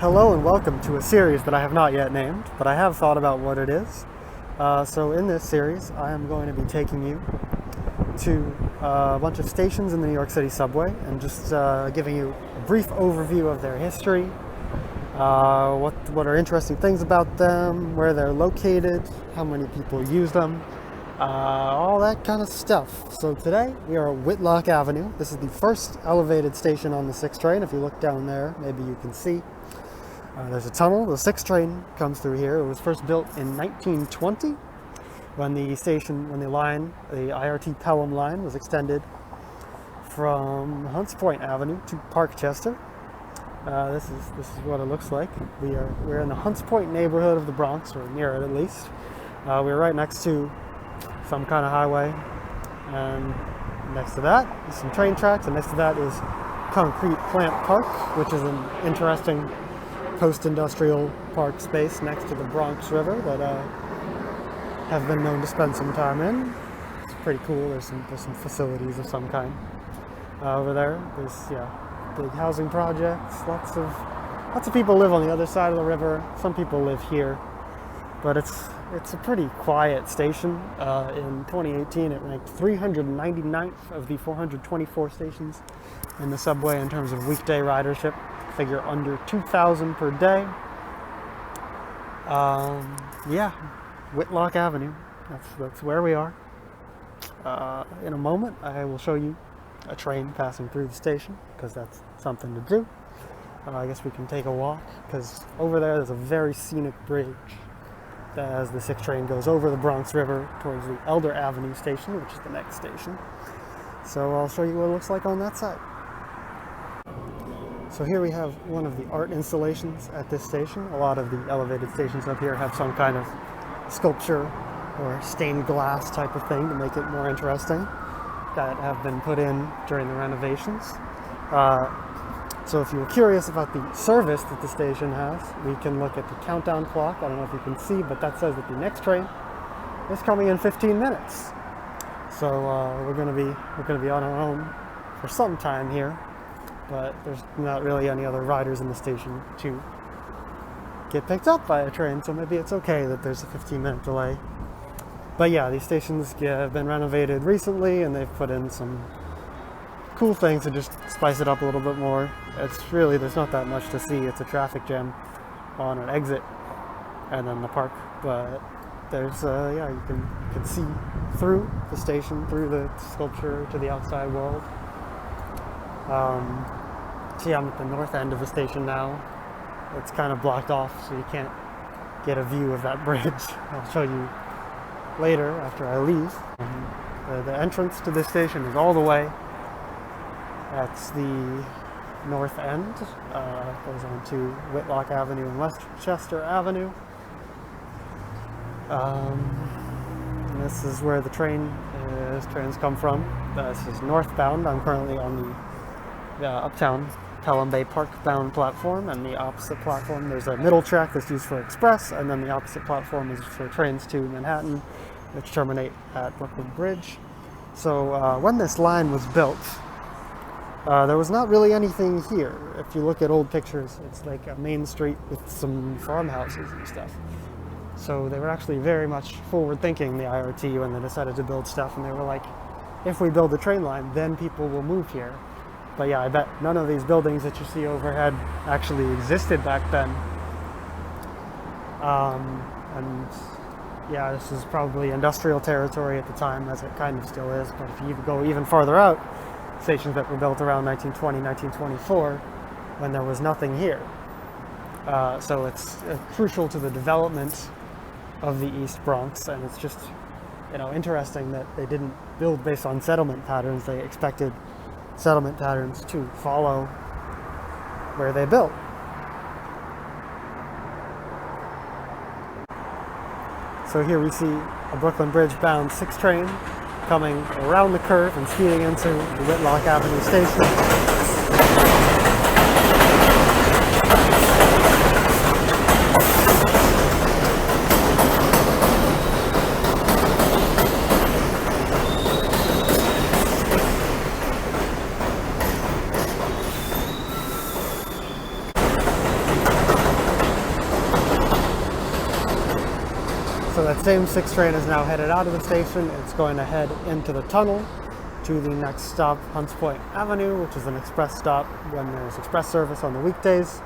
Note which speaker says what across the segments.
Speaker 1: Hello and welcome to a series that I have not yet named, but I have thought about what it is. So in this series, I am going to be taking you to a bunch of stations in the New York City subway and just giving you a brief overview of their history, what are interesting things about them, where they're located, how many people use them, all that kind of stuff. So today we are at Whitlock Avenue. This is the first elevated station on the 6 train. If you look down there, maybe you can see. There's a tunnel. The 6 train comes through here. It was first built in 1920 when the IRT Pelham Line was extended from Hunts Point Avenue to Parkchester. This is what it looks like. We're in the Hunts Point neighborhood of the Bronx, or near it at least. We're right next to some kind of highway, and next to that is some train tracks, and next to that is Concrete Plant Park, which is an interesting post-industrial park space next to the Bronx River that have been known to spend some time in. It's pretty cool. There's some facilities of some kind over there. There's big housing projects. Lots of people live on the other side of the river. Some people live here, but it's a pretty quiet station. In 2018, it ranked 399th of the 424 stations in the subway in terms of weekday ridership. Figure under 2,000 per day. Whitlock Avenue. That's where we are. In a moment, I will show you a train passing through the station because that's something to do. I guess we can take a walk because over there's a very scenic bridge as the 6 train goes over the Bronx River towards the Elder Avenue station, which is the next station. So I'll show you what it looks like on that side. So here we have one of the art installations at this station. A lot of the elevated stations up here have some kind of sculpture or stained glass type of thing to make it more interesting that have been put in during the renovations. So if you're curious about the service that the station has, we can look at the countdown clock. I don't know if you can see, but that says that the next train is coming in 15 minutes. So we're going to be on our own for some time here. But there's not really any other riders in the station to get picked up by a train, so maybe it's okay that there's a 15-minute delay. But yeah, these stations have been renovated recently, and they've put in some cool things to just spice it up a little bit more. There's not that much to see. It's a traffic jam on an exit and then the park, but there's you can see through the station, through the sculpture to the outside world. See, I'm at the north end of the station now. It's kind of blocked off, so you can't get a view of that bridge. I'll show you later after I leave. The entrance to this station is all the way at the north end. Goes on to Whitlock Avenue and Westchester Avenue. And this is where the trains come from. This is northbound. I'm currently on the uptown Pelham Bay Park bound platform, and the opposite platform, there's a middle track that's used for express, and then the opposite platform is for trains to Manhattan, which terminate at Brooklyn Bridge. So when this line was built, there was not really anything here. If you look at old pictures, it's like a main street with some farmhouses and stuff. So they were actually very much forward thinking, the IRT, when they decided to build stuff, and they were like, if we build a train line, then people will move here. But yeah, I bet none of these buildings that you see overhead actually existed back then. And yeah, this is probably industrial territory at the time, as it kind of still is. But if you go even farther out, stations that were built around 1920, 1924, when there was nothing here. So it's crucial to the development of the East Bronx, and it's just, interesting that they didn't build based on settlement patterns. They expected settlement patterns to follow where they built. So here we see a Brooklyn Bridge bound 6 train coming around the curve and speeding into the Whitlock Avenue station. So that same 6 train is now headed out of the station. It's going to head into the tunnel to the next stop, Hunts Point Avenue, which is an express stop when there's express service on the weekdays,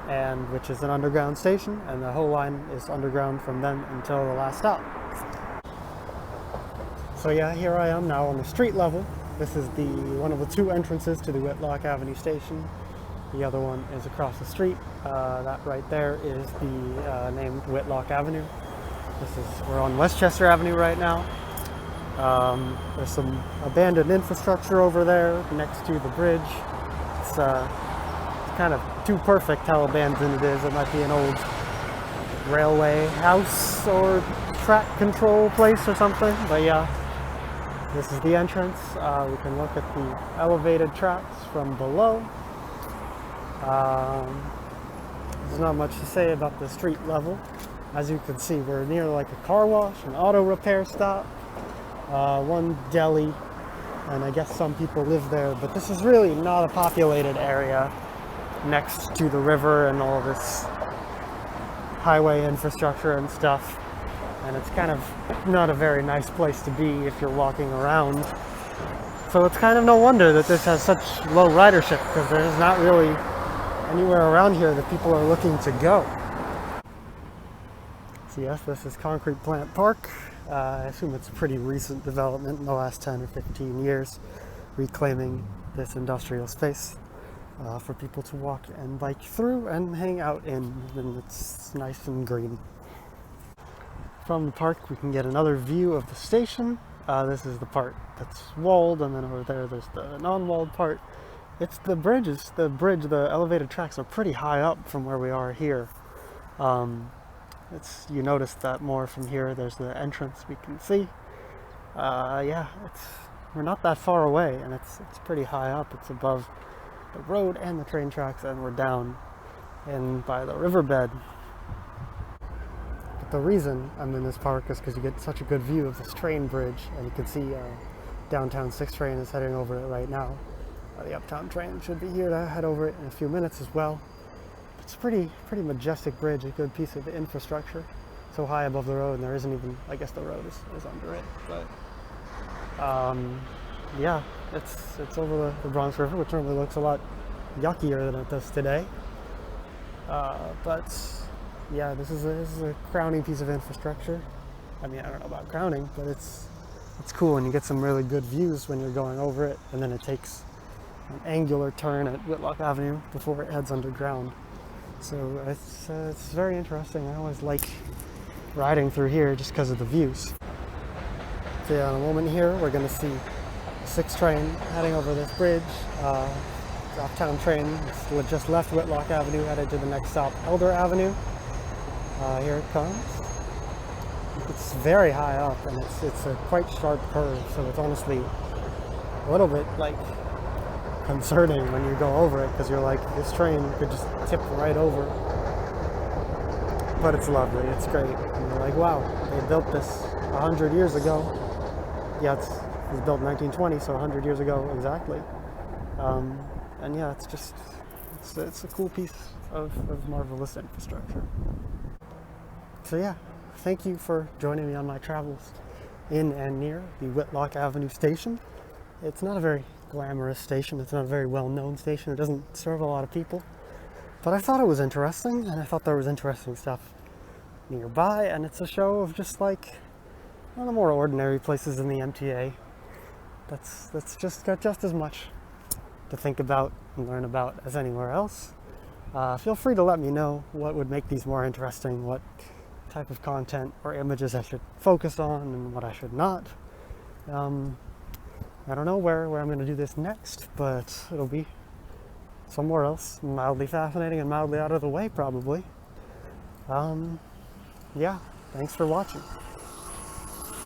Speaker 1: and which is an underground station, and the whole line is underground from then until the last stop. So yeah, here I am now on the street level. This is one of the 2 entrances to the Whitlock Avenue station. The other one is across the street. That right there is the named Whitlock Avenue. We're on Westchester Avenue right now. There's some abandoned infrastructure over there next to the bridge. It's kind of too perfect how abandoned it is. It might be an old railway house or track control place or something, but yeah, this is the entrance. We can look at the elevated tracks from below. There's not much to say about the street level. As you can see, we're near like a car wash, an auto repair stop, one deli, and I guess some people live there, but this is really not a populated area next to the river and all this highway infrastructure and stuff, and it's kind of not a very nice place to be if you're walking around. So it's kind of no wonder that this has such low ridership, because there's not really anywhere around here that people are looking to go. So yes, this is Concrete Plant Park. I assume it's a pretty recent development in the last 10 or 15 years, reclaiming this industrial space for people to walk and bike through and hang out in, and it's nice and green. From the park we can get another view of the station. This is the part that's walled, and then over there there's the non-walled part. It's the elevated tracks are pretty high up from where we are here. You notice that more from here. There's the entrance we can see. Yeah, we're not that far away, and it's pretty high up. It's above the road and the train tracks, and we're down in by the riverbed. But the reason I'm in this park is because you get such a good view of this train bridge, and you can see downtown 6 train is heading over it right now. The uptown train should be here to head over it in a few minutes as well. It's a pretty majestic bridge, a good piece of the infrastructure. So high above the road, and there isn't even, I guess the road is under it. But yeah, it's over the Bronx River, which normally looks a lot yuckier than it does today. But yeah, this is a crowning piece of infrastructure. I mean, I don't know about crowning, but it's cool, and you get some really good views when you're going over it, and then it takes an angular turn at Whitlock Avenue before it heads underground. So it's very interesting. I always like riding through here just because of the views. So yeah, in a moment here we're going to see 6 train heading over this bridge. Uptown train just left Whitlock Avenue, headed to the next stop, Elder Avenue. Here it comes. It's very high up, and it's a quite sharp curve, so it's honestly a little bit like concerning when you go over it, because you're like, this train could just tip right over. But it's lovely, it's great, and you're like, wow, they built this 100 years ago. Yeah, it was built in 1920, so 100 years ago exactly. And yeah, it's a cool piece of marvelous infrastructure. So yeah, thank you for joining me on my travels in and near the Whitlock Avenue station. It's not a very glamorous station. It's not a very well-known station. It doesn't serve a lot of people. But I thought it was interesting, and I thought there was interesting stuff nearby, and it's a show of just like one of the more ordinary places in the MTA that's just got just as much to think about and learn about as anywhere else. Feel free to let me know what would make these more interesting, what type of content or images I should focus on and what I should not. I don't know where I'm going to do this next, but it'll be somewhere else, mildly fascinating and mildly out of the way probably. Yeah, thanks for watching.